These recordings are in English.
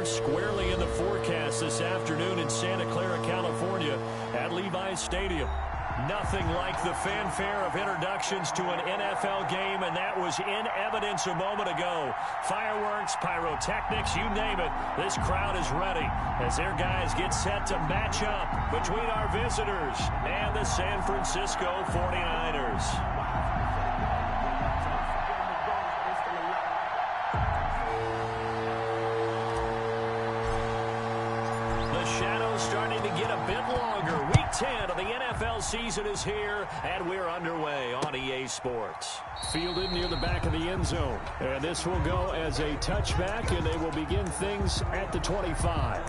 weather squarely in the forecast this afternoon in Santa Clara, California at Levi's Stadium. Nothing like the fanfare of introductions to an NFL game, and that was in evidence a moment ago. Fireworks, pyrotechnics, you name it. This crowd is ready as their guys get set to match up between our visitors and the San Francisco 49ers. Starting to get a bit longer. Week 10 of the NFL season is here, and we're underway on EA Sports. Fielded near the back of the end zone. And this will go as a touchback, and they will begin things at the 25.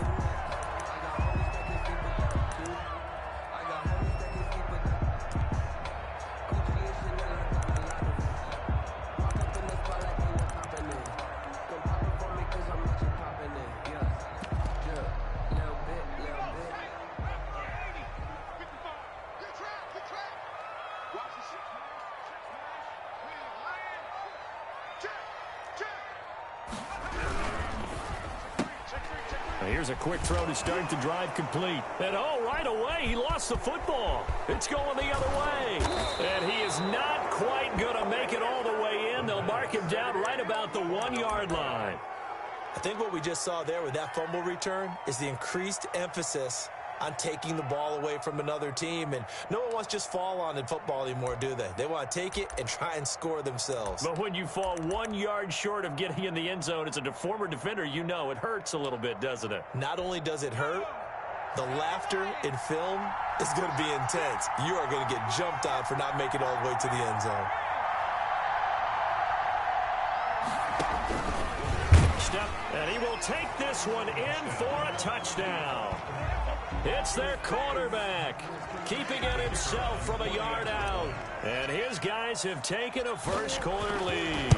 Here's a quick throw to start the drive complete. And right away, he lost the football. It's going the other way. And he is not quite going to make it all the way in. They'll mark him down right about the 1-yard line. I think what we just saw there with that fumble return is the increased emphasis on taking the ball away from another team. And no one wants to just fall on in football anymore, do they? They want to take it and try and score themselves. But when you fall 1 yard short of getting in the end zone as a former defender, you know it hurts a little bit, doesn't it? Not only does it hurt, the laughter in film is going to be intense. You are going to get jumped on for not making it all the way to the end zone. Step, and he will take this one in for a touchdown. It's their quarterback, keeping it himself from a yard out. And his guys have taken a first-quarter lead.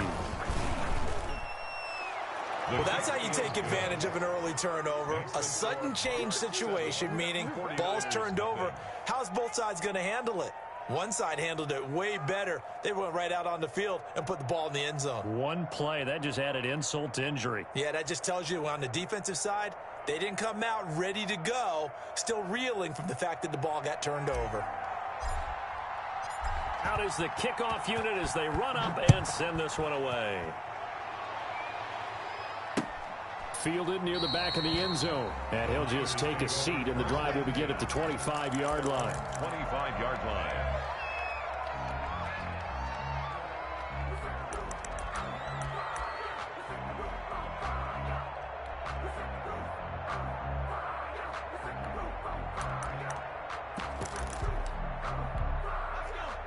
Well, that's how you take advantage of an early turnover. A sudden change situation, meaning ball's turned over. How's both sides going to handle it? One side handled it way better. They went right out on the field and put the ball in the end zone. One play, that just added insult to injury. Yeah, that just tells you on the defensive side, they didn't come out ready to go, still reeling from the fact that the ball got turned over. Out is the kickoff unit as they run up and send this one away. Fielded near the back of the end zone. And he'll just take a seat, and the drive will begin at the 25-yard line. 25-yard line.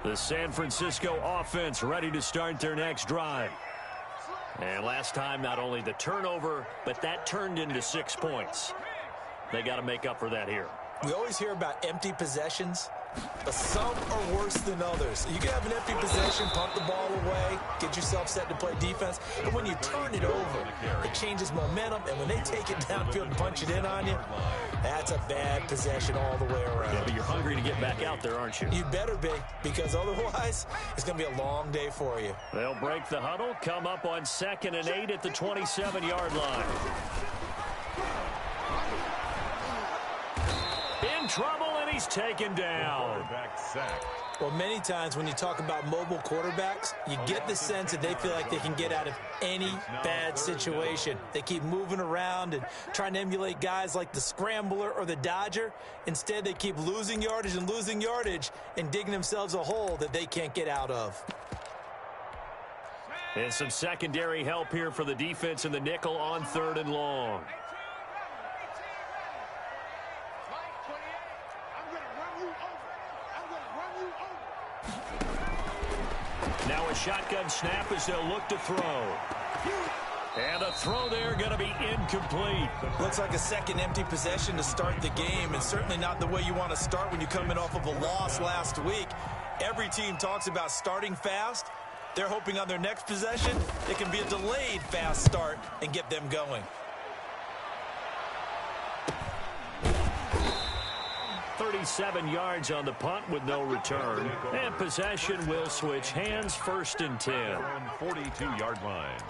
The San Francisco offense ready to start their next drive. And last time, not only the turnover, but that turned into 6 points. They got to make up for that here. We always hear about empty possessions, but some are worse than others. You can have an empty possession, pump the ball away, get yourself set to play defense, but when you turn it over, it changes momentum, and when they take it downfield and punch it in on you, that's a bad possession all the way around. Yeah, but you're hungry to get back out there, aren't you? You better be, because otherwise, it's going to be a long day for you. They'll break the huddle, come up on 2nd and 8 at the 27-yard line. In trouble, and he's taken down. Well, many times when you talk about mobile quarterbacks, you get the sense that they feel like they can get out of any bad situation. They keep moving around and trying to emulate guys like the Scrambler or the Dodger. Instead, they keep losing yardage and digging themselves a hole that they can't get out of. And some secondary help here for the defense in the nickel on 3rd and long. Now a shotgun snap as they'll look to throw. And a throw there going to be incomplete. Looks like a second empty possession to start the game, and certainly not the way you want to start when you're coming off of a loss last week. Every team talks about starting fast. They're hoping on their next possession it can be a delayed fast start and get them going. 37 yards on the punt with no return. And possession will switch hands, 1st and 10. 42-yard line.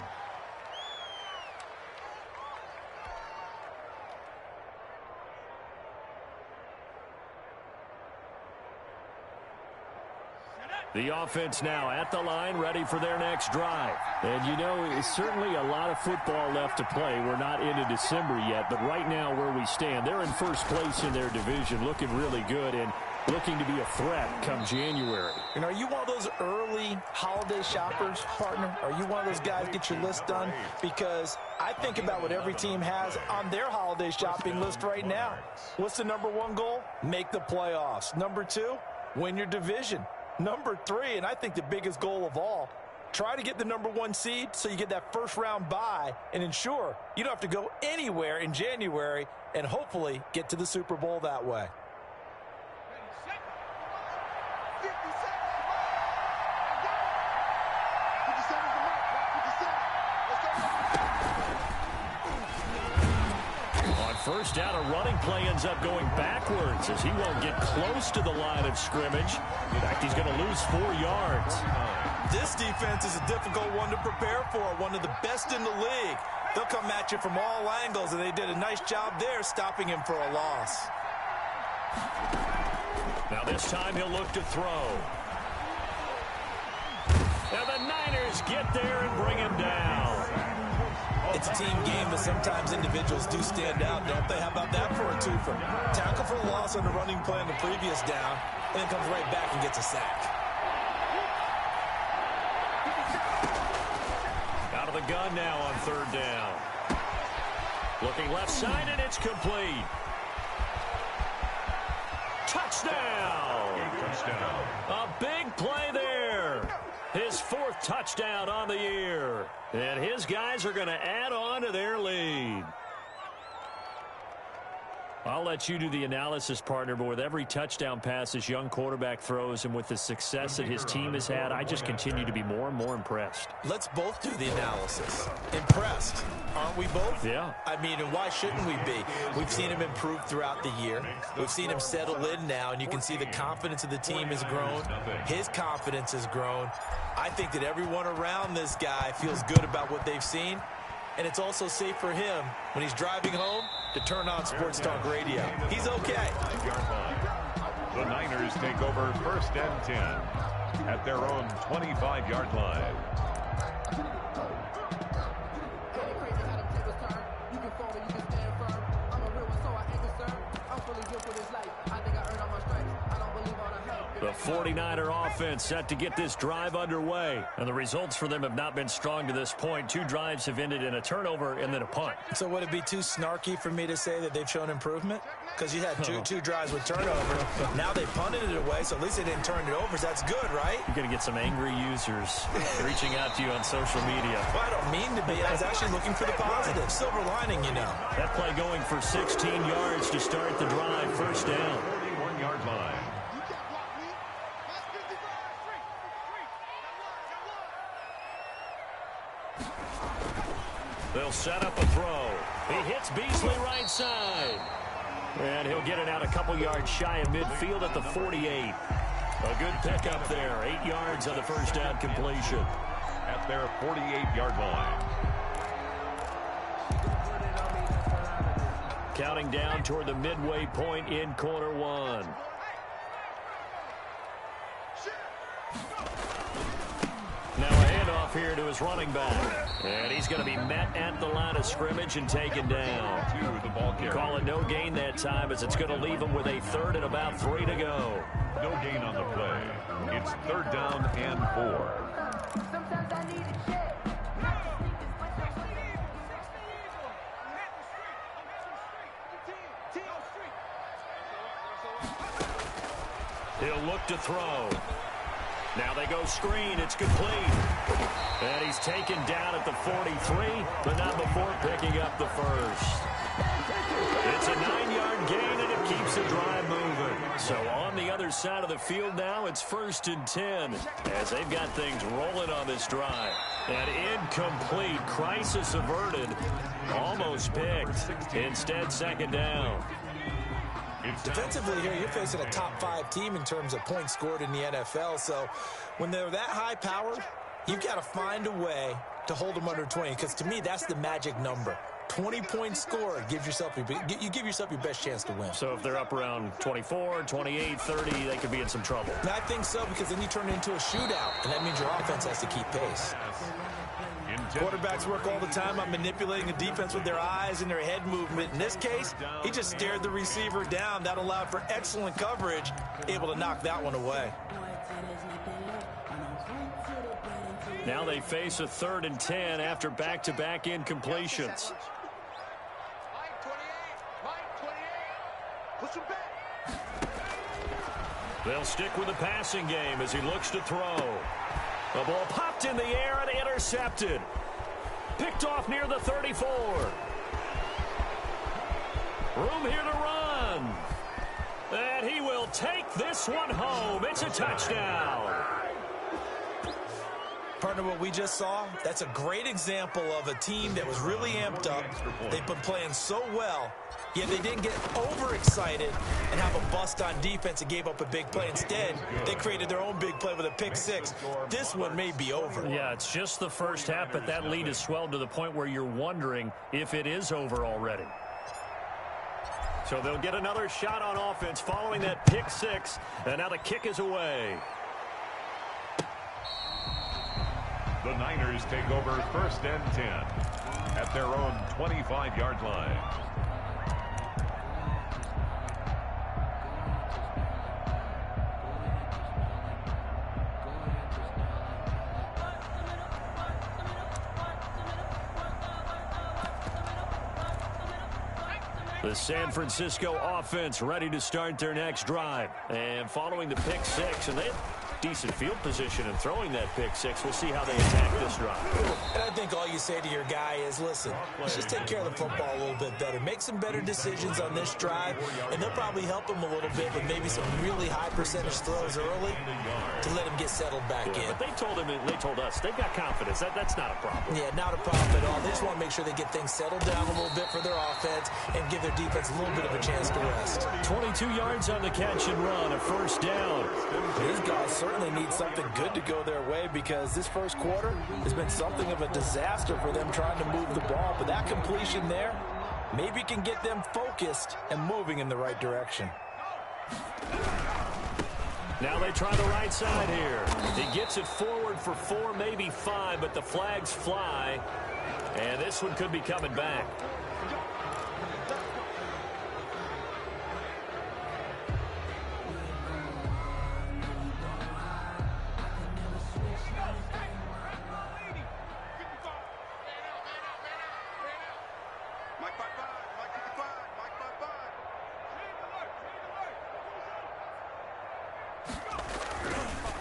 The offense now at the line, ready for their next drive. And, you know, it's certainly a lot of football left to play. We're not into December yet, but right now where we stand, they're in first place in their division, looking really good and looking to be a threat come January. And are you one of those early holiday shoppers, partner? Are you one of those guys get your list done? Because I think about what every team has on their holiday shopping list right now. What's the #1 goal? Make the playoffs. #2, win your division. #3, and I think the biggest goal of all, try to get the #1 seed so you get that first-round bye and ensure you don't have to go anywhere in January and hopefully get to the Super Bowl that way. First down, a running play ends up going backwards as he won't get close to the line of scrimmage. In fact, he's going to lose 4 yards. This defense is a difficult one to prepare for, one of the best in the league. They'll come at you from all angles, and they did a nice job there stopping him for a loss. Now this time he'll look to throw. Now the Niners get there and bring him down. It's a team game, but sometimes individuals do stand out, don't they? How about that for a twofer? Tackle for a loss on the running play on the previous down, and then comes right back and gets a sack. Out of the gun now on 3rd down. Looking left side, and it's complete. Touchdown! A big play there. His 4th touchdown on the year. And his guys are going to add on to their lead. I'll let you do the analysis, partner, but with every touchdown pass this young quarterback throws and with the success that his team has had, I just continue to be more and more impressed. Let's both do the analysis. Impressed, aren't we both? Yeah. I mean, and why shouldn't we be? We've seen him improve throughout the year. We've seen him settle in now, and you can see the confidence of the team has grown. His confidence has grown. I think that everyone around this guy feels good about what they've seen. And it's also safe for him when he's driving home to turn on Sports Talk Radio. He's okay. The Niners take over 1st and 10 at their own 25-yard line. The 49er offense set to get this drive underway. And the results for them have not been strong to this point. 2 drives have ended in a turnover and then a punt. So would it be too snarky for me to say that they've shown improvement? Because you had two drives with turnover. Now they punted it away, so at least they didn't turn it over. So that's good, right? You're going to get some angry users reaching out to you on social media. Well, I don't mean to be. I was actually looking for the positive. Silver lining, you know. That play going for 16 yards to start the drive. 1st down. 41-yard line. They'll set up a throw. He hits Beasley right side. And he'll get it out a couple yards shy of midfield at the 48. A good pickup there. 8 yards on the 1st down completion. At their 48-yard line. Counting down toward the midway point in quarter 1. Now a handoff here to his running back. And he's going to be met at the line of scrimmage and taken down. Call it no gain that time as it's going to leave him with a 3rd and about 3 to go. No gain on the play. It's 3rd down and 4. He'll look to throw. Now they go screen. It's complete. And he's taken down at the 43, but not before picking up the 1st. It's a 9-yard gain, and it keeps the drive moving. So on the other side of the field now, it's 1st and 10 as they've got things rolling on this drive. And incomplete. Crisis averted. Almost picked. Instead, 2nd down. Defensively here, you're facing a top 5 team in terms of points scored in the NFL. So when they're that high powered, you've got to find a way to hold them under 20, because to me, that's the magic number. 20-point score gives yourself you give yourself your best chance to win. So if they're up around 24, 28, 30, they could be in some trouble. And I think so, because then you turn it into a shootout, and that means your offense has to keep pace. Quarterbacks work all the time on manipulating the defense with their eyes and their head movement. In this case, he just stared the receiver down. That allowed for excellent coverage, able to knock that one away. Now they face a 3rd and 10 after back-to-back incompletions. They'll stick with the passing game as he looks to throw. The ball popped in the air and intercepted. Picked off near the 34. Room here to run. And he will take this one home. It's a touchdown. Partner, what we just saw, that's a great example of a team that was really amped up. They've been playing so well, yet they didn't get overexcited and have a bust on defense and gave up a big play. Instead, they created their own big play with a pick six. This one may be over. Yeah, it's just the first half, but that lead has swelled to the point where you're wondering if it is over already. So they'll get another shot on offense following that pick six, and now the kick is away. The Niners take over 1st and 10 at their own 25-yard line. The San Francisco offense ready to start their next drive. And following the pick six, and they have decent field position in throwing that pick six. We'll see how they attack this drive. And I think all you say to your guy is, listen, let's just take care of the football a little bit better. Make some better decisions on this drive, and they'll probably help him a little bit with maybe some really high percentage throws early to let him get settled back in. But they told us, they've got confidence. That's not a problem. Yeah, not a problem at all. They just want to make sure they get things settled down a little bit for their offense and give their defense a little bit of a chance to rest. 22 yards on the catch and run, a 1st down. These guys certainly need something good to go their way, because this first quarter has been something of a disaster for them trying to move the ball. But that completion there maybe can get them focused and moving in the right direction. Now they try the right side here. He gets it forward for 4, maybe 5, but the flags fly. And this one could be coming back.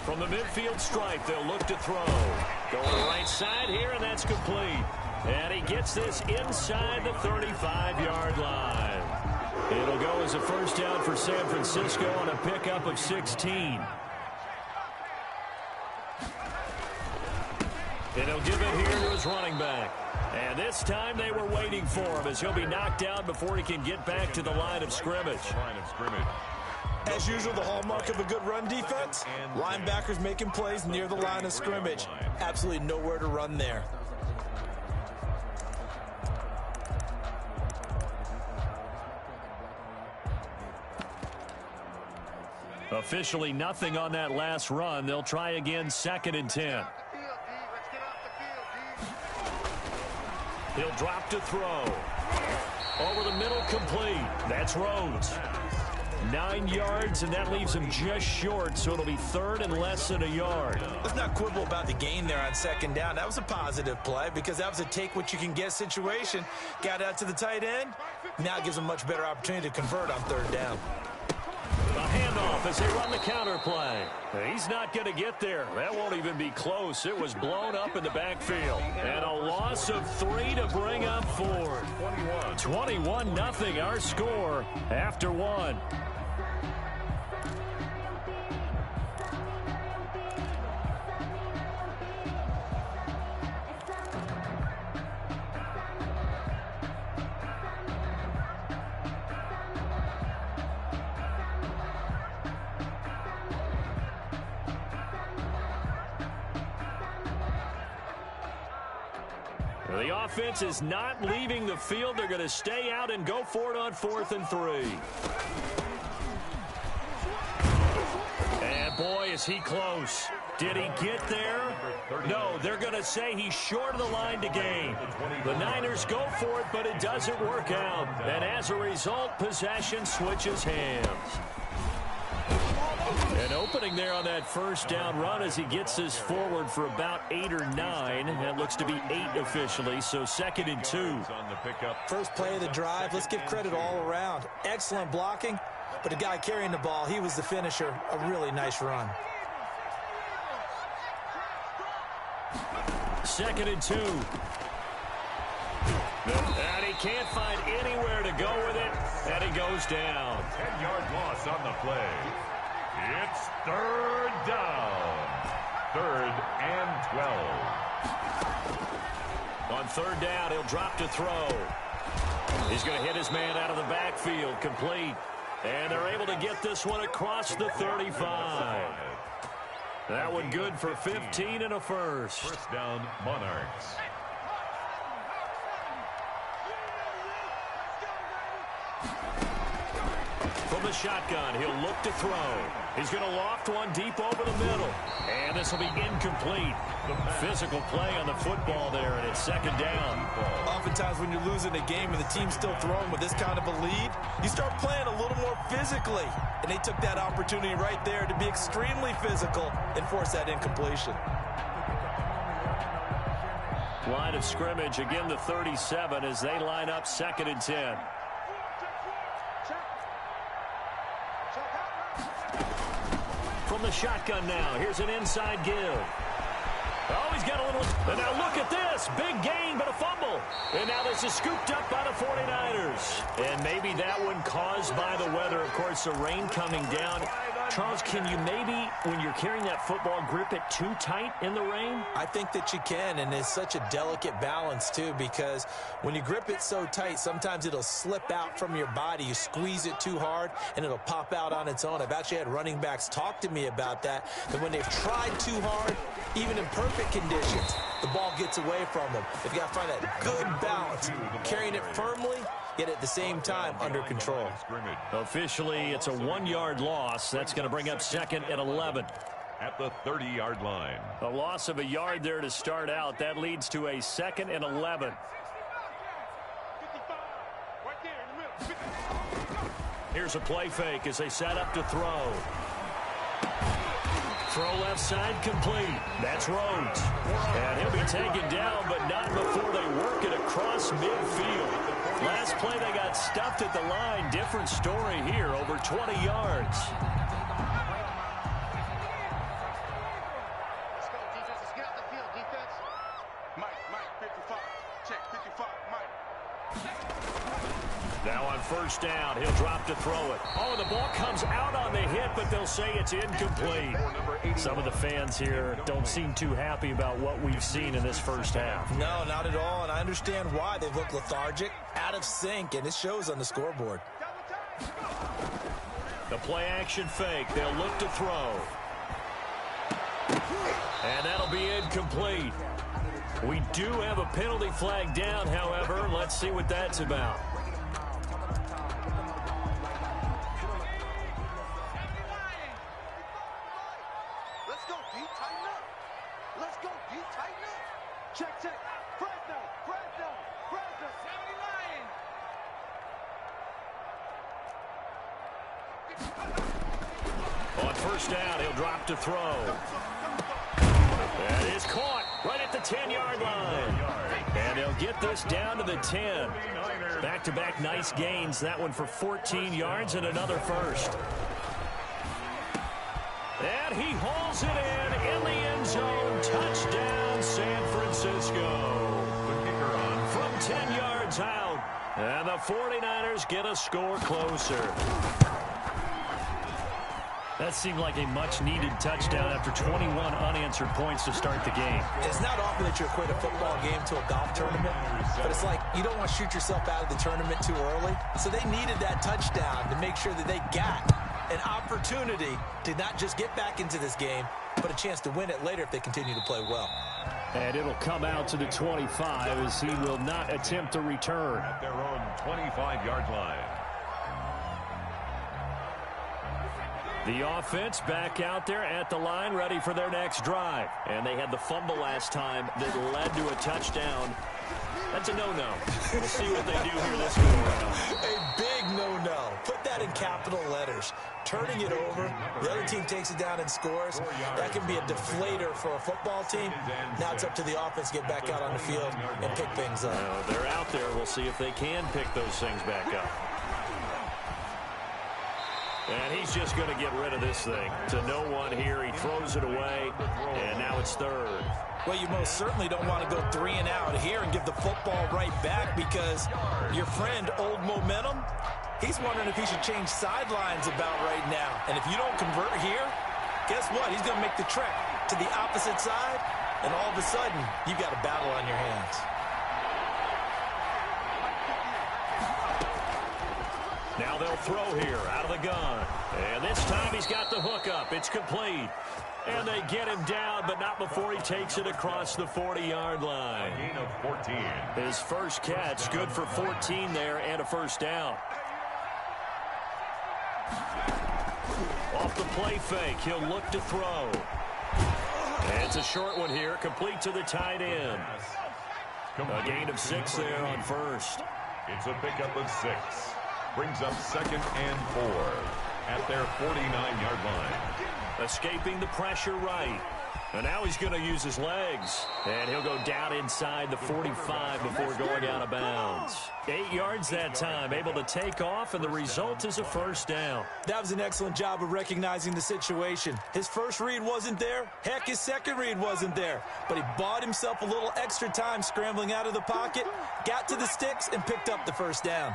From the midfield stripe, they'll look to throw. Going to the right side here, and that's complete. And he gets this inside the 35-yard line. It'll go as a 1st down for San Francisco on a pickup of 16. And he'll give it here to his running back. And this time they were waiting for him, as he'll be knocked down before he can get back to the line of scrimmage. As usual, the hallmark of a good run defense, linebackers making plays near the line of scrimmage. Absolutely nowhere to run there. Officially nothing on that last run. They'll try again, 2nd and 10. He'll drop to throw. Over the middle, complete. That's Rhodes. 9 yards, and that leaves him just short, so it'll be 3rd and less than a yard. Let's not quibble about the gain there on 2nd down. That was a positive play, because that was a take-what-you-can-get situation. Got out to the tight end. Now it gives him a much better opportunity to convert on 3rd down. A handoff as they run the counter play. He's not going to get there. That won't even be close. It was blown up in the backfield. And a loss of 3 to bring up 4. 21-0 our score after 1. The offense is not leaving the field. They're going to stay out and go for it on 4th and 3. And boy, is he close. Did he get there? No, they're going to say he's short of the line to gain. The Niners go for it, but it doesn't work out. And as a result, possession switches hands. An opening there on that first down run as he gets this forward for about 8 or 9. That looks to be 8 officially, so 2nd and 2. First play of the drive, let's give credit all around. Excellent blocking, but the guy carrying the ball, he was the finisher. A really nice run. 2nd and 2. And he can't find anywhere to go with it, and he goes down. 10-yard loss on the play. It's 3rd down. 3rd and 12. On 3rd down, he'll drop to throw. He's going to hit his man out of the backfield, complete. And they're able to get this one across the 35. That one good for 15 and a first. First down, Monarchs. From the shotgun, he'll look to throw. He's going to loft one deep over the middle. And this will be incomplete. Physical play on the football there, and it's 2nd down. Oftentimes when you're losing a game and the team's still throwing with this kind of a lead, you start playing a little more physically. And they took that opportunity right there to be extremely physical and force that incompletion. Line of scrimmage, again the 37 as they line up 2nd and 10. From the shotgun now, here's an inside give. Oh, he's got a little, and now look at this, big gain but a fumble. And now this is scooped up by the 49ers. And maybe that one caused by the weather, of course, the rain coming down. Charles, can you maybe, when you're carrying that football, grip it too tight in the rain? I think that you can, and it's such a delicate balance, too, because when you grip it so tight, sometimes it'll slip out from your body. You squeeze it too hard, and it'll pop out on its own. I've actually had running backs talk to me about that when they've tried too hard, even in perfect conditions, the ball gets away from them. They've got to find that good balance, carrying it firmly, yet at the same time under control. Officially, it's a 1-yard loss. That's going to bring up 2nd and 11. At the 30-yard line. A loss of a yard there to start out. That leads to a 2nd and 11. Here's a play fake as they set up to throw. Throw left side complete. That's Rhodes. And he'll be taken down, but not before they work it across midfield. Last play they got stuffed at the line. Different story here, over 20 yards. Let's go, defense. Let's get out the field, defense. Mike, 55. Check, 55, Mike. Now on 1st down, he'll drop to throw it. Oh, the ball comes out on the hit, but they'll say it's incomplete. Some of the fans here don't seem too happy about what we've seen in this first half. No, not at all, and I understand why. They've looked lethargic, out of sync, and it shows on the scoreboard. The play-action fake. They'll look to throw. And that'll be incomplete. We do have a penalty flag down, however. Let's see what that's about. Let's go, D. Tighten up. Let's go, D. Tighten up. Check. Fresno. 79. On 1st down, he'll drop to throw. That is caught right at the 10-yard line. And they'll get this down to the 10. Back-to-back nice gains. That one for 14 yards and another first. And he hauls it in the end zone. Touchdown, San Francisco. The kicker on From 10 yards out. And the 49ers get a score closer. That seemed like a much-needed touchdown after 21 unanswered points to start the game. It's not often that you equate a football game to a golf tournament, but it's like you don't want to shoot yourself out of the tournament too early. So they needed that touchdown to make sure that they got an opportunity to not just get back into this game, but a chance to win it later if they continue to play well. And it'll come out to the 25 as he will not attempt to return. At their own 25-yard line. The offense back out there at the line, ready for their next drive. And they had the fumble last time that led to a touchdown. That's a no-no. We'll see what they do here this go around. A big no-no. Put that in capital letters. Turning it over, the other team takes it down and scores. That can be a deflator for a football team. Now it's up to the offense to get back out on the field and pick things up. They're out there. We'll see if they can pick those things back up. And he's just going to get rid of this thing. To no one here. He throws it away, and now it's third. Well, you most certainly don't want to go 3 and out here and give the football right back because your friend, Old Momentum, he's wondering if he should change sidelines about right now. And if you don't convert here, guess what? He's going to make the trek to the opposite side, and all of a sudden, you've got a battle on your hands. Now they'll throw here out of the gun. And this time he's got the hook up. It's complete. And they get him down, but not before he takes it across the 40-yard line. A gain of 14. His first catch, good for 14 there and a first down. Off the play fake, he'll look to throw. And it's a short one here, complete to the tight end. A gain of 6 there on first. It's a pickup of 6. Brings up 2nd and 4 at their 49-yard line. Escaping the pressure right. And now he's going to use his legs. And he'll go down inside the 45 before going out of bounds. 8 yards that time, able to take off, and the result is a first down. That was an excellent job of recognizing the situation. His first read wasn't there. Heck, his second read wasn't there. But he bought himself a little extra time scrambling out of the pocket, got to the sticks, and picked up the first down.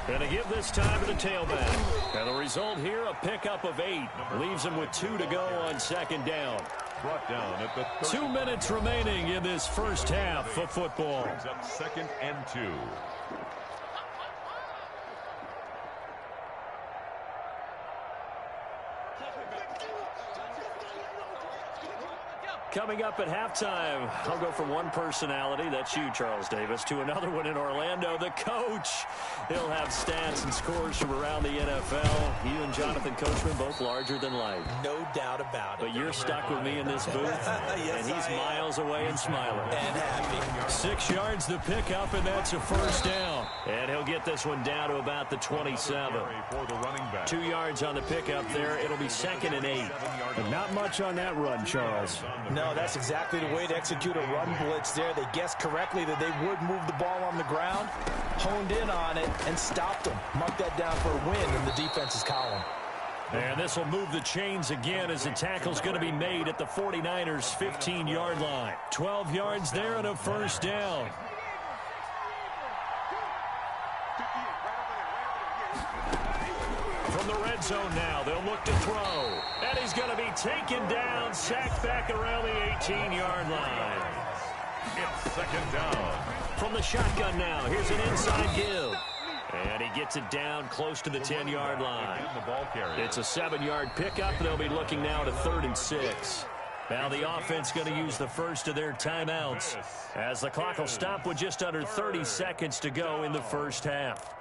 And to give this time to the tailback. And the result here, a pickup of 8. Leaves him with 2 to go on second down. Brought down at the 2 minutes remaining in this first half of football. Brings up 2nd and 2. Coming up at halftime, I'll go from one personality, that's you, Charles Davis, to another one in Orlando, the coach. He'll have stats and scores from around the NFL. You and Jonathan Coachman, both larger than life. No doubt about it. But you're stuck with me in this booth, yes, and he's miles away and smiling. And happy. 6 yards to pick up, and that's a first down. And he'll get this one down to about the 27. For the running back. 2 yards on the pickup there. It'll be 2nd and 8. But not much on that run, Charles. No, that's exactly the way to execute a run blitz there. They guessed correctly that they would move the ball on the ground, honed in on it, and stopped them. Mark that down for a win in the defense's column. And this will move the chains again as the tackle's going to be made at the 49ers' 15-yard line. 12 yards there and a first down. From the red zone now, they'll look to throw. And he's going to be taken down, sacked back around the 18-yard line. It's 2nd down. From the shotgun now, here's an inside give. And he gets it down close to the 10-yard line. It's a 7-yard pickup. They'll be looking now to 3rd and 6. Now the offense going to use the first of their timeouts as the clock will stop with just under 30 seconds to go in the first half.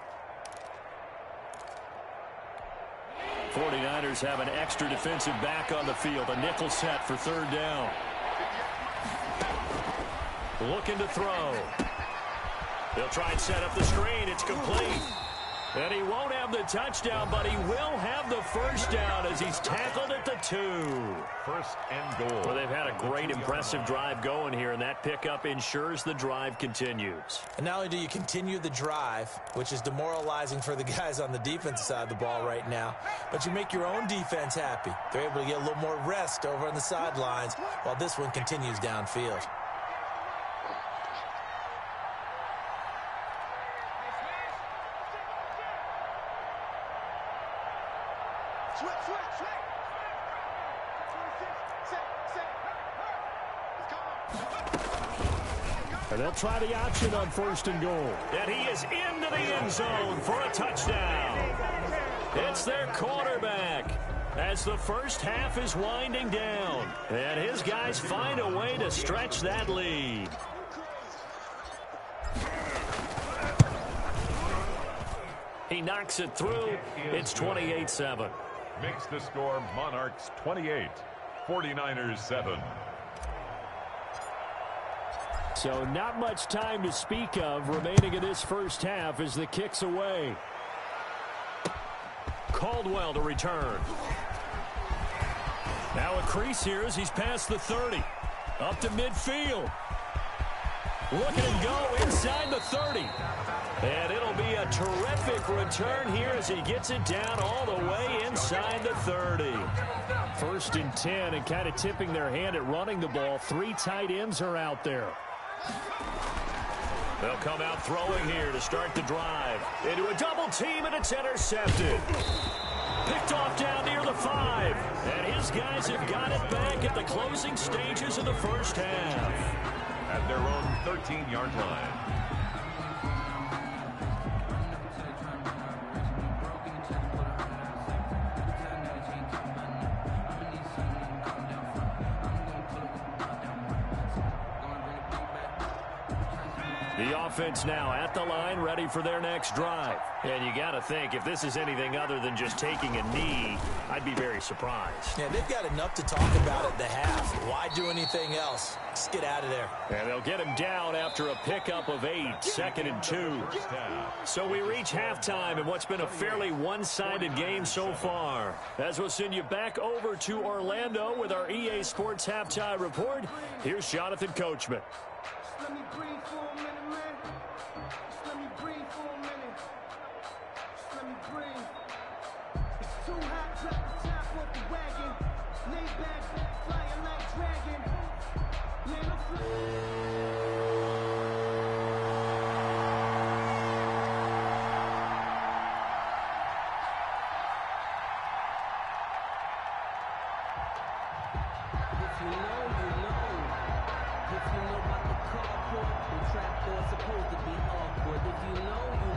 49ers have an extra defensive back on the field. A nickel set for 3rd down. Looking to throw. They'll try and set up the screen. It's complete. And he won't have the touchdown, but he will have the first down as he's tackled at the 2. 1st and goal. Well, they've had a great, impressive drive going here, and that pickup ensures the drive continues. And not only do you continue the drive, which is demoralizing for the guys on the defensive side of the ball right now, but you make your own defense happy. They're able to get a little more rest over on the sidelines while this one continues downfield. And they'll try the option on 1st and goal. And he is into the end zone for a touchdown. It's their quarterback as the first half is winding down. And his guys find a way to stretch that lead. He knocks it through. It's 28-7. Makes the score Monarchs 28, 49ers 7. So not much time to speak of remaining in this first half as the kick's away. Caldwell to return. Now a crease here as he's past the 30. Up to midfield. Look at him go inside the 30. And it'll be a terrific return here as he gets it down all the way inside the 30. 1st and 10 and kind of tipping their hand at running the ball. 3 tight ends are out there. They'll come out throwing here to start the drive. Into a double team, and it's intercepted. Picked off down near the 5. And his guys have got it back at the closing stages of the first half. At their own 13-yard line. The offense now at the line, ready for their next drive. And you got to think, if this is anything other than just taking a knee, I'd be very surprised. Yeah, they've got enough to talk about at the half. Why do anything else? Just get out of there. And they'll get him down after a pickup of 8, 2nd and 2. So we reach halftime in what's been a fairly one-sided game so far. As we'll send you back over to Orlando with our EA Sports Halftime Report, here's Jonathan Coachman. Let me breathe for a minute, man. Just let me breathe for a minute. Just let me breathe. It's too hot, drop the top off the wagon. Lay back, flying like dragon. Man, I'm If you know, you know. If you know about the carport, the trapdoor's supposed to be awkward. If you know, you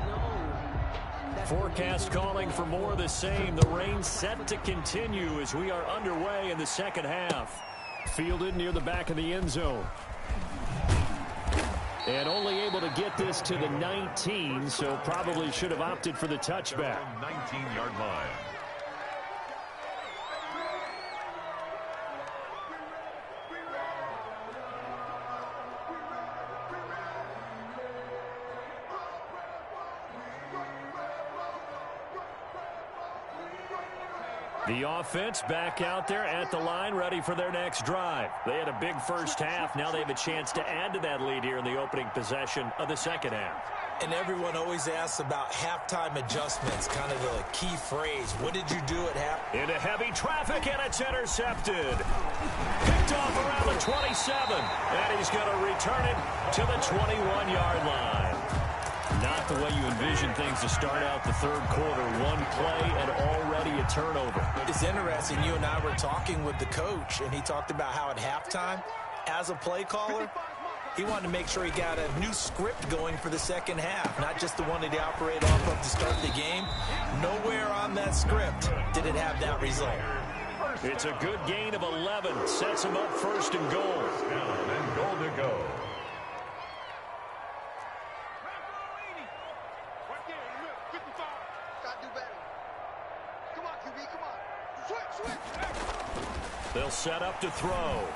know. Forecast calling for more of the same. The rain set to continue as we are underway in the second half. Fielded near the back of the end zone. And only able to get this to the 19, so probably should have opted for the touchback. 19-yard line. The offense back out there at the line, ready for their next drive. They had a big first half. Now they have a chance to add to that lead here in the opening possession of the second half. And everyone always asks about halftime adjustments, kind of the key phrase. What did you do at half? Into heavy traffic, and it's intercepted. Picked off around the 27, and he's going to return it to the 21-yard line. Not the way you envision things to start out the third quarter. One play and already a turnover. It's interesting. You and I were talking with the coach, and he talked about how at halftime, as a play caller, he wanted to make sure he got a new script going for the second half, not just the one that he operated off of to start the game. Nowhere on that script did it have that result. It's a good gain of 11. Sets him up 1st and goal. Down and goal to go. They'll set up to throw.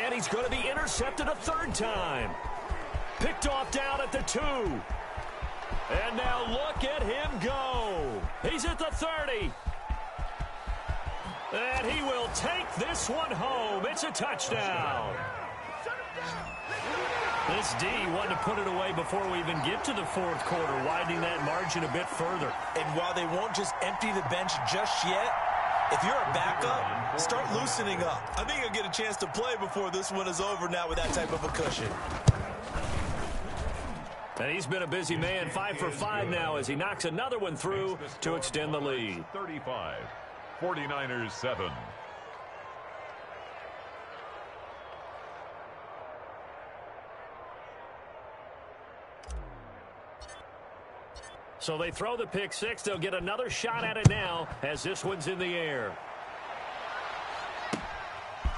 And he's going to be intercepted a 3rd time. Picked off down at the 2. And now look at him go. He's at the 30. And he will take this one home. It's a touchdown. This D wanted to put it away before we even get to the 4th quarter, widening that margin a bit further. And while they won't just empty the bench just yet, if you're a backup, start loosening up. I think you'll get a chance to play before this one is over now with that type of a cushion. And he's been a busy man, 5 for 5 now as he knocks another one through to extend the lead. 35, 49ers 7. So they throw the pick six. They'll get another shot at it now as this one's in the air.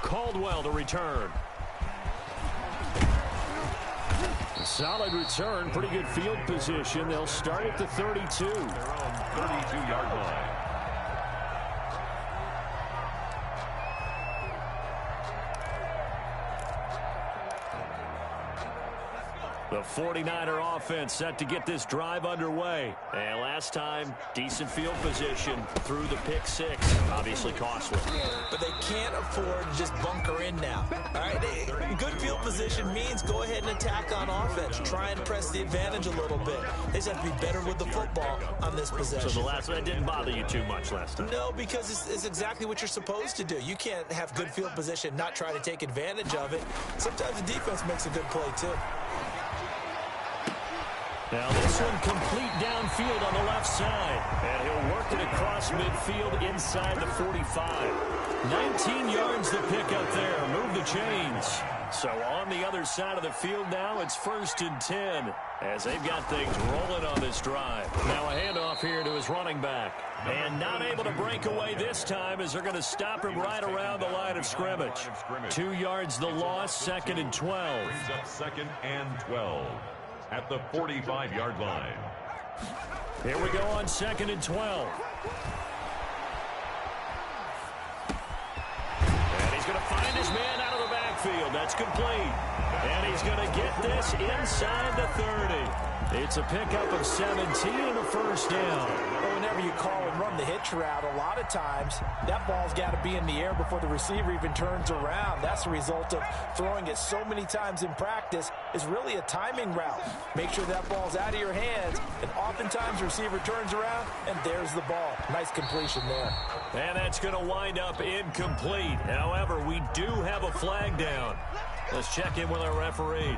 Caldwell to return. Solid return. Pretty good field position. They'll start at the 32. Their own 32-yard line. The 49er offense set to get this drive underway. And last time, decent field position through the pick six. Obviously costly. But they can't afford to just bunker in now. All right, good field position means go ahead and attack on offense. Try and press the advantage a little bit. They just have to be better with the football on this possession. So the last one didn't bother you too much last time? No, because it's exactly what you're supposed to do. You can't have good field position, not try to take advantage of it. Sometimes the defense makes a good play, too. Now this one complete downfield on the left side. And he'll work it across midfield inside the 45. 19 yards to pick up there. Move the chains. So on the other side of the field now, it's 1st and 10 as they've got things rolling on this drive. Now a handoff here to his running back. And not able to break away this time as they're going to stop him right around the line of scrimmage. 2 yards the loss, 2nd and 12. Brings up 2nd and 12 at the 45-yard line. Here we go on 2nd and 12. And he's going to find his man out of the backfield. That's complete. And he's going to get this inside the 30. It's a pickup of 17 and a first down. Well, whenever you call and run the hitch route, a lot of times that ball's got to be in the air before the receiver even turns around. That's the result of throwing it so many times in practice. Is really a timing route. Make sure that ball's out of your hands, and oftentimes the receiver turns around, and there's the ball. Nice completion there. And that's going to wind up incomplete. However, we do have a flag down. Let's check in with our referee.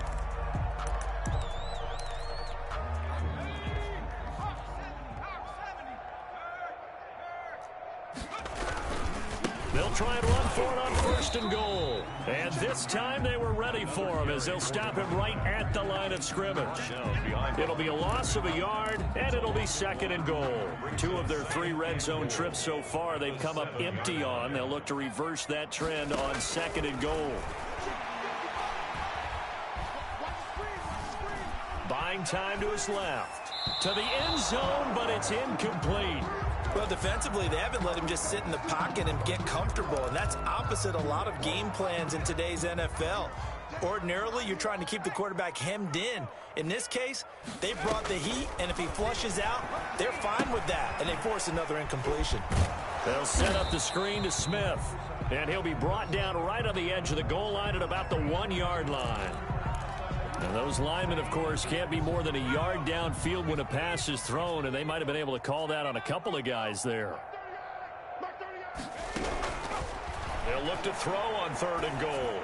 They'll try and run for it on 1st and goal. And this time they were ready for him as they'll stop him right at the line of scrimmage. It'll be a loss of a yard, and it'll be 2nd and goal. 2 of their 3 red zone trips so far they've come up empty on. They'll look to reverse that trend on 2nd and goal. Buying time to his left. To the end zone, but it's incomplete. Well, defensively, they haven't let him just sit in the pocket and get comfortable, and that's opposite a lot of game plans in today's NFL. Ordinarily, you're trying to keep the quarterback hemmed in. In this case, they brought the heat, and if he flushes out, they're fine with that, and they force another incompletion. They'll set up the screen to Smith, and he'll be brought down right on the edge of the goal line at about the 1-yard line. And those linemen, of course, can't be more than a yard downfield when a pass is thrown, and they might have been able to call that on a couple of guys there. They'll look to throw on 3rd and goal.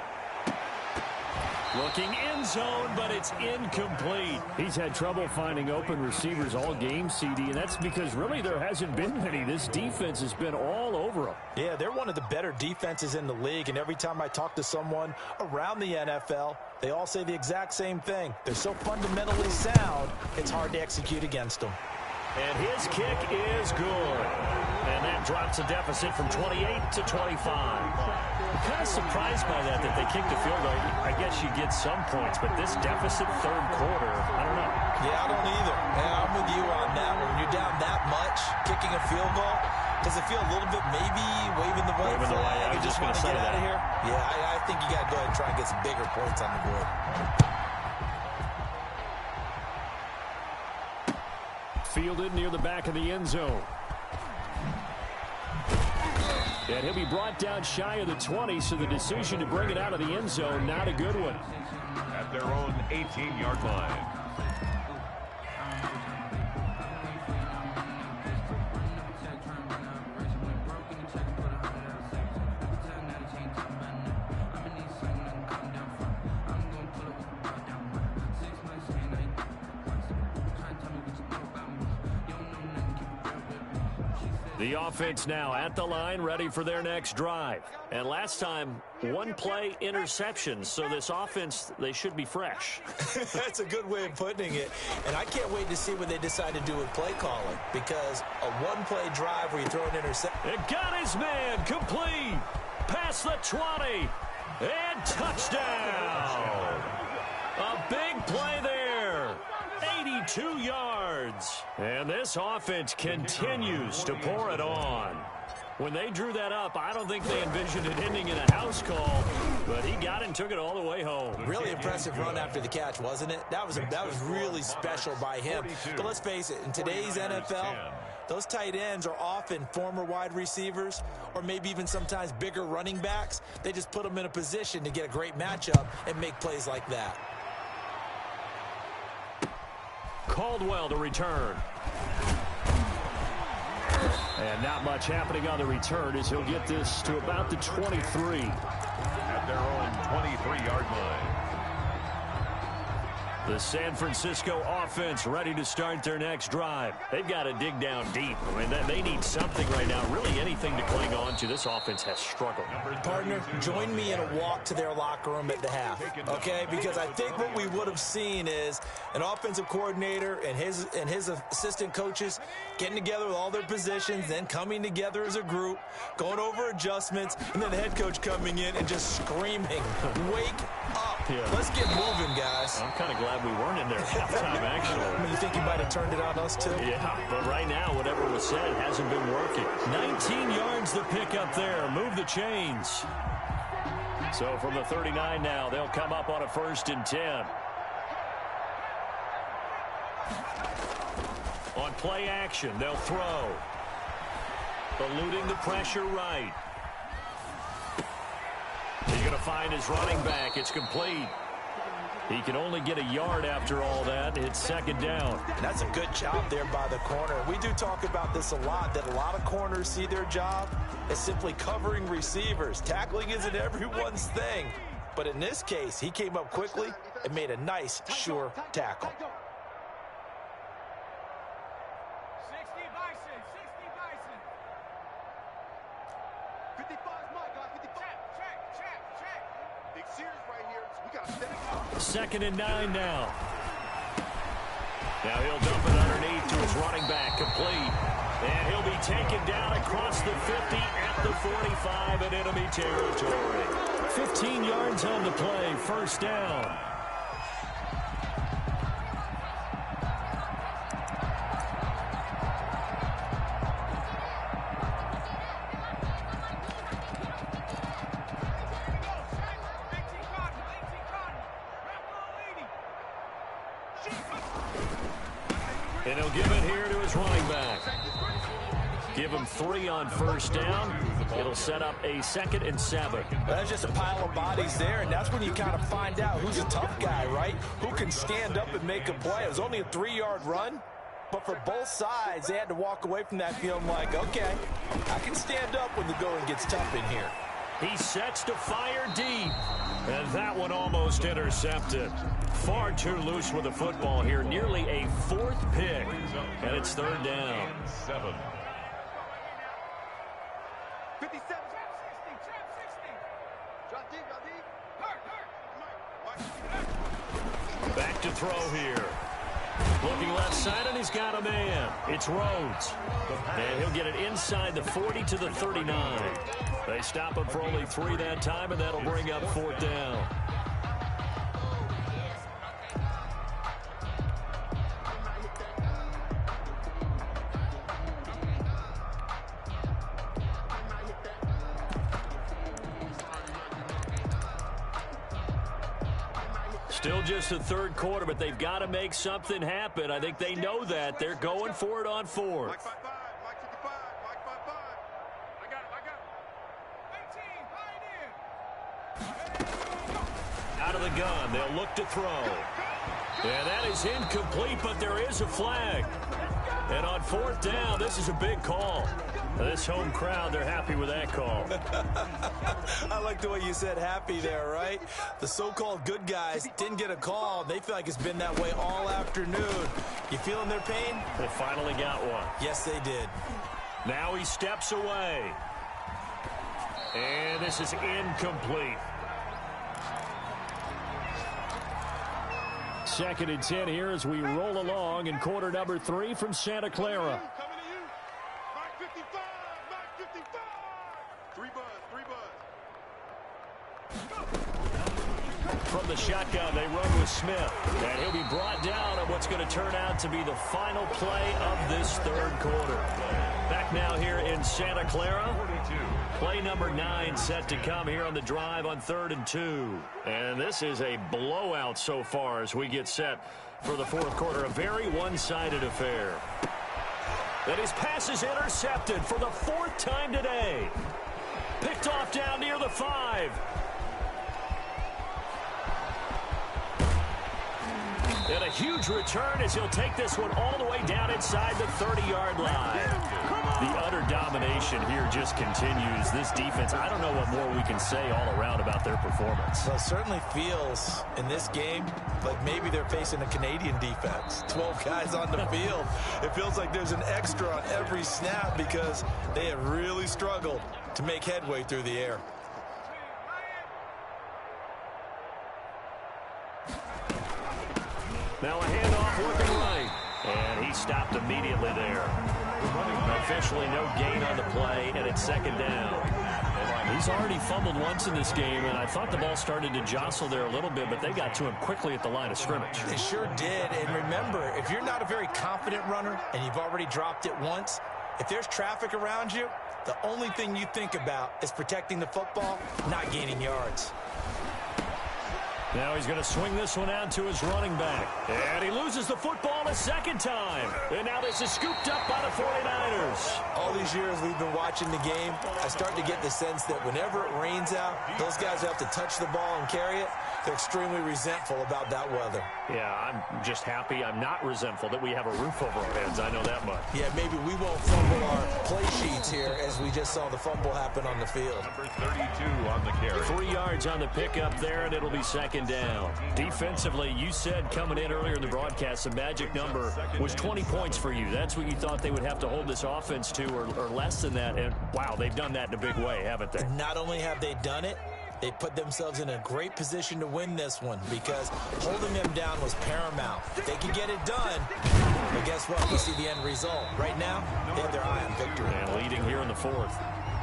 Looking end zone, but it's incomplete. He's had trouble finding open receivers all game, CD, and that's because really there hasn't been many. This defense has been all over them. Yeah, they're one of the better defenses in the league, and every time I talk to someone around the NFL, they all say the exact same thing. They're so fundamentally sound, it's hard to execute against them. And his kick is good. And that drops a deficit from 28 to 25. I'm kind of surprised by that they kicked a field goal. I guess you get some points, but this deficit 3rd quarter, I don't know. Yeah, I don't either. Yeah, I'm with you on that. When you're down that much, kicking a field goal, does it feel a little bit maybe waving the white flag? I just want to get out that. of here? Yeah, I think you got to go ahead and try and get some bigger points on the board. Fielded near the back of the end zone. And he'll be brought down shy of the 20, so the decision to bring it out of the end zone, not a good one. At their own 18-yard line. The offense now at the line, ready for their next drive. And last time, one play interception. So this offense, they should be fresh. That's a good way of putting it. And I can't wait to see what they decide to do with play calling, because a one-play drive where you throw an interception. It got his man complete. Past the 20. And touchdown. A big play there. 82 yards. And this offense continues to pour it on. When they drew that up, I don't think they envisioned it ending in a house call, but he got it and took it all the way home. Really impressive run after the catch, wasn't it? That was really special by him. But let's face it, in today's NFL, those tight ends are often former wide receivers or maybe even sometimes bigger running backs. They just put them in a position to get a great matchup and make plays like that. Caldwell to return. And not much happening on the return as he'll get this to about the 23. At their own 23-yard line. The San Francisco offense ready to start their next drive. They've got to dig down deep. I mean, they need something right now, really anything to cling on to. This offense has struggled. Partner, join me in a walk to their locker room at the half, okay? Because I think what we would have seen is an offensive coordinator and his assistant coaches getting together with all their positions, then coming together as a group, going over adjustments, and then the head coach coming in and just screaming, "Wake up. Let's get moving, guys." I'm kind of glad we weren't in there at halftime, actually. You think you might have turned it on us, too? Yeah, but right now, whatever was said hasn't been working. 19 yards the pick up there. Move the chains. So from the 39 now, they'll come up on a 1st and 10. On play action, they'll throw. Eluding the pressure right. He's going to find his running back. It's complete. He can only get a yard after all that. It's 2nd down. That's a good job there by the corner. We do talk about this a lot, that a lot of corners see their job as simply covering receivers. Tackling isn't everyone's thing. But in this case, he came up quickly and made a nice, sure tackle. 60 Bison, 60 Bison. 55 is my guy, 55. Check. Big series right here. We got to stay up. 2nd and 9 now. Now he'll dump it underneath to his running back, complete. And he'll be taken down across the 50 at the 45 in enemy territory. 15 yards on the play, 1st down. And he'll give it here to his running back. Give him 3 on 1st down. It'll set up a 2nd and 7. That's just a pile of bodies there, and that's when you kind of find out who's a tough guy, right? Who can stand up and make a play. It was only a 3-yard run, but for both sides, they had to walk away from that feeling like, okay, I can stand up when the going gets tough in here. He sets to fire deep. And that one almost intercepted. Far too loose with the football here. Nearly a 4th pick. And it's 3rd down. 7. 57. Drop deep. Back to throw here. Looking left side, and he's got a man. It's Rhodes. And he'll get it inside the 40 to the 39. They stop him for only 3 that time, and that'll bring up 4th down. Still just the 3rd quarter, but they've got to make something happen. I think they know that. They're going for it on 4th. Mike 55. Mike 55. Mike 55. I got it. 18, Out of the gun, they'll look to throw. And that is incomplete, but there is a flag. And on 4th down, this is a big call. This home crowd, they're happy with that call. I like the way you said happy there, right? The so-called good guys didn't get a call. They feel like it's been that way all afternoon. You feeling their pain? They finally got one. Yes, they did. Now he steps away. And this is incomplete. 2nd and 10 here as we roll along in quarter number 3 from Santa Clara. Coming to you. Mark 55. Mark 55. 3 buzz. From the shotgun, they run with Smith. And he'll be brought down on what's going to turn out to be the final play of this 3rd quarter. Back now here in Santa Clara. Play number 9 set to come here on the drive on 3rd and 2. And this is a blowout so far as we get set for the 4th quarter. A very one-sided affair. And his pass is intercepted for the 4th time today. Picked off down near the 5. And a huge return as he'll take this one all the way down inside the 30-yard line. The utter domination here just continues. This defense, I don't know what more we can say all around about their performance. Well, it certainly feels in this game like maybe they're facing a Canadian defense. 12 guys on the field. It feels like there's an extra on every snap because they have really struggled to make headway through the air. Now a handoff working right. And he stopped immediately there. Officially no gain on the play, and it's 2nd down. He's already fumbled once in this game, and I thought the ball started to jostle there a little bit, but they got to him quickly at the line of scrimmage. They sure did. And remember, if you're not a very confident runner and you've already dropped it once, if there's traffic around you, the only thing you think about is protecting the football, not gaining yards. Now he's going to swing this one out to his running back. And he loses the football a 2nd time. And now this is scooped up by the 49ers. All these years we've been watching the game, I start to get the sense that whenever it rains out, those guys who have to touch the ball and carry it, they're extremely resentful about that weather. Yeah, I'm just happy I'm not resentful that we have a roof over our heads. I know that much. Yeah, maybe we won't fumble our play sheets here as we just saw the fumble happen on the field. Number 32 on the carry. 3 yards on the pickup there, and it'll be 2nd down. Defensively, you said coming in earlier in the broadcast, the magic number was 20 points for you. That's what you thought they would have to hold this offense to, or less than that. And, wow, they've done that in a big way, haven't they? Not only have they done it, they put themselves in a great position to win this one because holding them down was paramount. If they could get it done, but guess what? We see the end result. Right now, they have their eye on victory. And leading here in the 4th.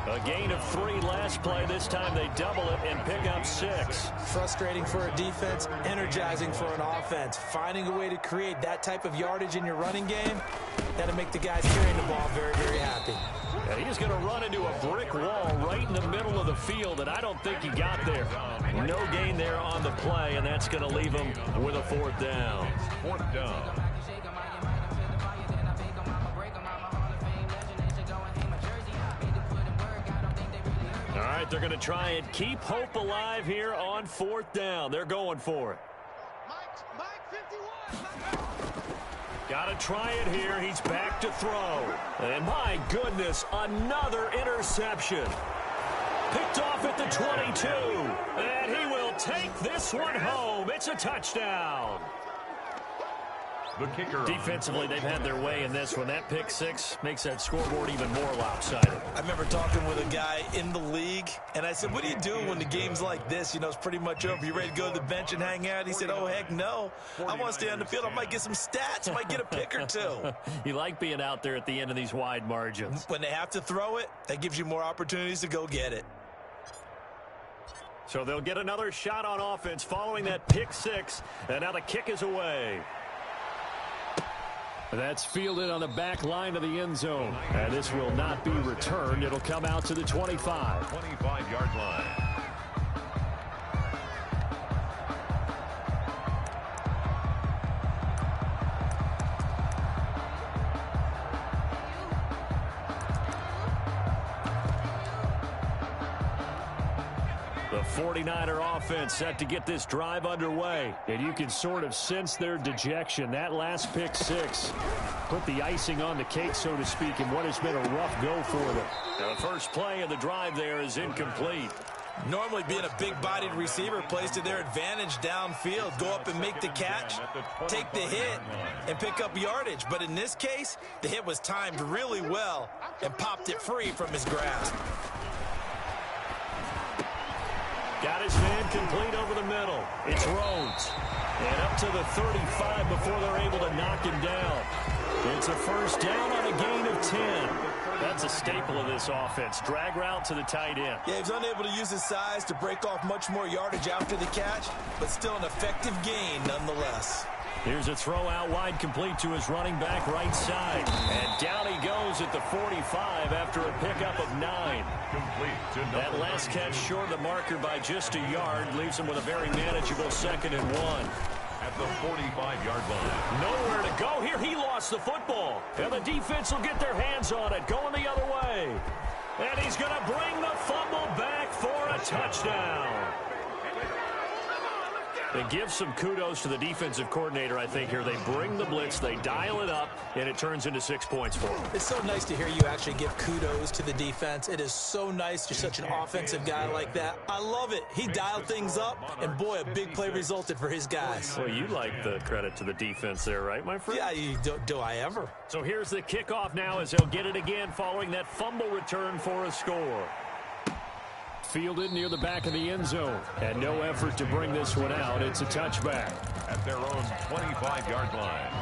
A gain of 3 last play. This time they double it and pick up 6. Frustrating for a defense, energizing for an offense. Finding a way to create that type of yardage in your running game, that'll make the guys carrying the ball very, very happy. And he's going to run into a brick wall right in the middle of the field, and I don't think he got there. No gain there on the play, and that's going to leave him with a 4th down. 4th down. All right, they're going to try and keep hope alive here on 4th down. They're going for it. Mike 51. Got to try it here. He's back to throw. And my goodness, another interception. Picked off at the 22. And he will take this one home. It's a touchdown. The kicker. Defensively, they've had their way in this one. That pick 6 makes that scoreboard even more lopsided. I remember talking with a guy in the league, and I said, what do you do when the game's like this? You know, it's pretty much over. You ready to go to the bench and hang out? He said, oh, heck no. I want to stay on the field. I might get some stats. I might get a pick or 2. You like being out there at the end of these wide margins. When they have to throw it, that gives you more opportunities to go get it. So they'll get another shot on offense following that pick 6, and now the kick is away. That's fielded on the back line of the end zone. And this will not be returned. It'll come out to the 25. 25-yard line. The 49er offense set to get this drive underway. And you can sort of sense their dejection. That last pick 6 put the icing on the cake, so to speak, in what has been a rough go for them. Now the first play of the drive there is incomplete. Normally being a big-bodied receiver plays to their advantage downfield. Go up and make the catch, take the hit, and pick up yardage. But in this case, the hit was timed really well and popped it free from his grasp. Got his man complete over the middle. It's Rhodes. And up to the 35 before they're able to knock him down. It's a first down on a gain of 10. That's a staple of this offense. Drag route to the tight end. Yeah, he was unable to use his size to break off much more yardage after the catch, but still an effective gain nonetheless. Here's a throw out wide complete to his running back right side. And down he goes at the 45 after a pickup of 9. That last catch short of the marker by just a yard leaves him with a very manageable 2nd and 1. At the 45-yard line. Nowhere to go here. He lost the football. And the defense will get their hands on it. Going the other way. And he's going to bring the fumble back for a touchdown. They give some kudos to the defensive coordinator, I think, here. They bring the blitz, they dial it up, and it turns into 6 points for them. It's so nice to hear you actually give kudos to the defense. It is so nice. You're such an offensive guy like that. I love it. He dialed things up, and boy, a big play resulted for his guys. Well, you like the credit to the defense there, right, my friend? Yeah, do I ever? So here's the kickoff now as they'll get it again following that fumble return for a score. Fielded near the back of the end zone. And no effort to bring this one out. It's a touchback. At their own 25-yard line.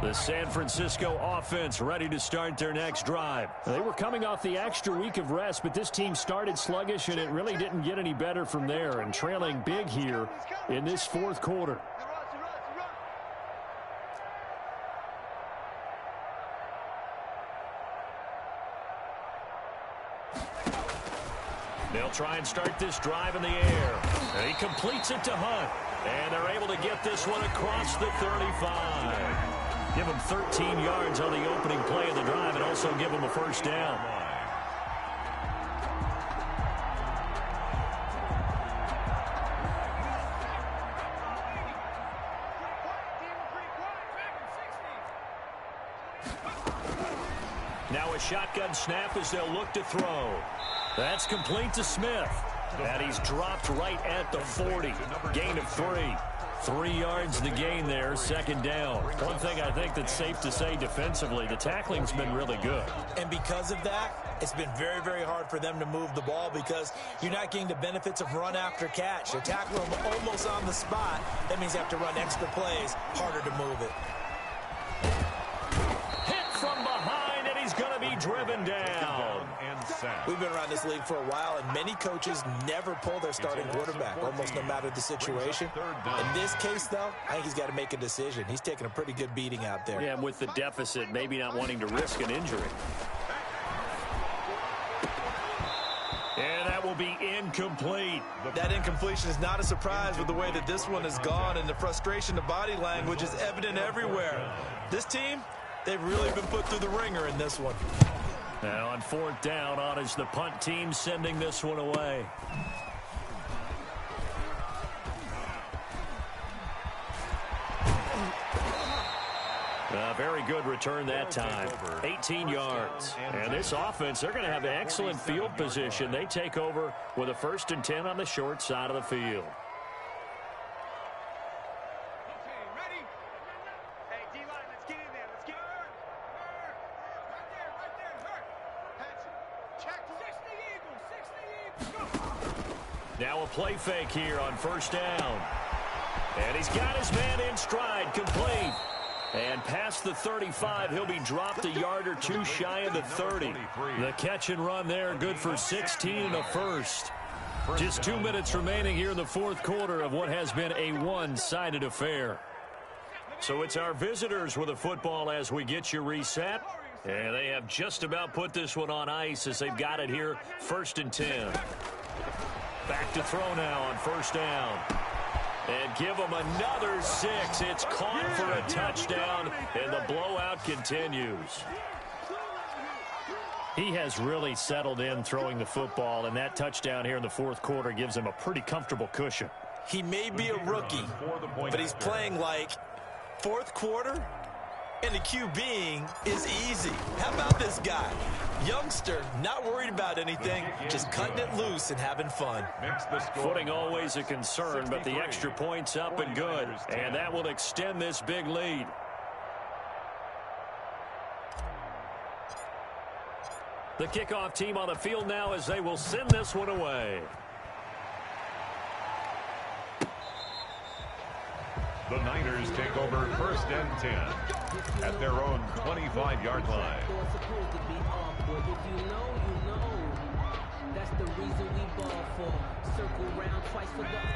The San Francisco offense ready to start their next drive. They were coming off the extra week of rest, but this team started sluggish, and it really didn't get any better from there. And trailing big here in this 4th quarter. They'll try and start this drive in the air. And he completes it to Hunt. And they're able to get this one across the 35. Give him 13 yards on the opening play of the drive and also give him a first down. Now a shotgun snap as they'll look to throw. That's complete to Smith. And he's dropped right at the 40. Gain of 3. 3 yards the gain there, 2nd down. One thing I think that's safe to say defensively, the tackling's been really good. And because of that, it's been very, very hard for them to move the ball because you're not getting the benefits of run after catch. You tackle them almost on the spot. That means you have to run extra plays, harder to move it. Hit from behind, and he's going to be driven down. We've been around this league for a while, and many coaches never pull their starting quarterback, almost no matter the situation. In this case, though, I think he's got to make a decision. He's taking a pretty good beating out there. Yeah, and with the deficit, maybe not wanting to risk an injury. And that will be incomplete. That incompletion is not a surprise with the way that this one has gone, and the frustration of body language is evident everywhere. This team, they've really been put through the ringer in this one. Now on 4th down, on is the punt team sending this one away. Very good return that time. 18 yards. And this offense, they're going to have an excellent field position. They take over with a 1st and 10 on the short side of the field. Now a play fake here on 1st down. And he's got his man in stride, complete. And past the 35, he'll be dropped a yard or 2 shy of the 30. The catch and run there, good for 16 and a first. Just 2 minutes remaining here in the 4th quarter of what has been a one-sided affair. So it's our visitors with the football as we get you reset. And they have just about put this one on ice as they've got it here, 1st and 10. Back to throw now on 1st down. And give them another 6. It's caught for a touchdown, and the blowout continues. He has really settled in throwing the football, and that touchdown here in the 4th quarter gives him a pretty comfortable cushion. He may be a rookie, but he's playing like 4th quarter. And the QBing is easy. How about this guy? Youngster, not worried about anything, just cutting it loose and having fun. Footing always a concern, but the extra point's up and good. And that will extend this big lead. The kickoff team on the field now as they will send this one away. The Niners take over 1st and 10 at their own 25-yard line.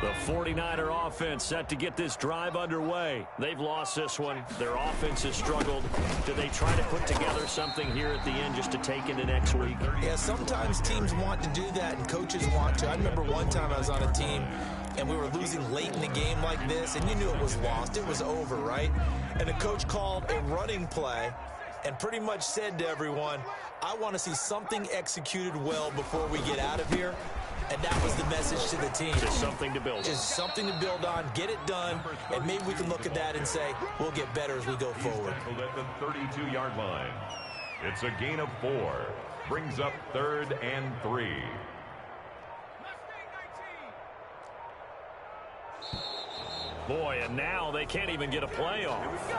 The 49er offense set to get this drive underway. They've lost this one. Their offense has struggled. Do they try to put together something here at the end just to take into next week? Yeah, sometimes teams want to do that and coaches want to. I remember one time I was on a team and we were losing late in the game like this, and you knew it was lost. It was over, right? And the coach called a running play and pretty much said to everyone, I want to see something executed well before we get out of here. And that was the message to the team. Just something to build on. Just something to build on, get it done, and maybe we can look at that and say, we'll get better as we go forward. At the 32-yard line. It's a gain of 4. Brings up 3rd and 3. Boy, and now they can't even get a play off.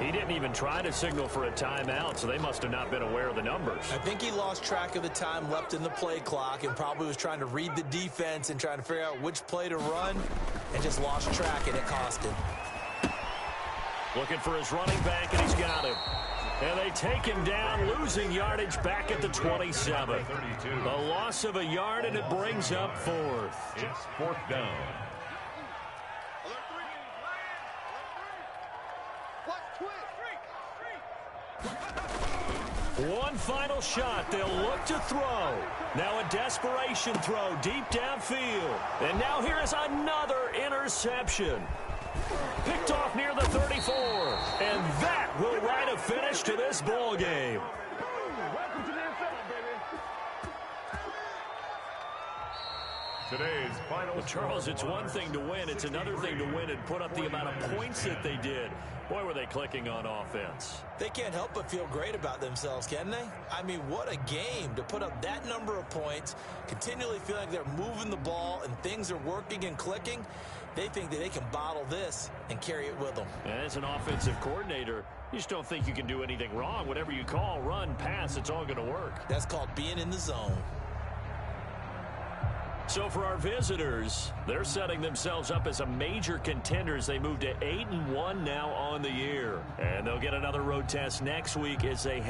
He didn't even try to signal for a timeout, so they must have not been aware of the numbers. I think he lost track of the time left in the play clock and probably was trying to read the defense and trying to figure out which play to run and just lost track, and it cost him. Looking for his running back, and he's got him. And they take him down, losing yardage back at the 27. A loss of a yard, and it brings up 4th. It's 4th down. One final shot. They'll look to throw. Now a desperation throw deep downfield. And now here is another interception. Picked off near the 34. And that will write a finish to this ball game. Today's final. Well, Charles, it's one thing to win. It's another thing to win and put up the amount of points that they did. Boy, were they clicking on offense. They can't help but feel great about themselves, can they? I mean, what a game to put up that number of points, continually feel like they're moving the ball and things are working and clicking. They think that they can bottle this and carry it with them. And as an offensive coordinator, you just don't think you can do anything wrong. Whatever you call, run, pass, it's all going to work. That's called being in the zone. So for our visitors, they're setting themselves up as a major contender as they move to 8-1 now on the year. And they'll get another road test next week as they head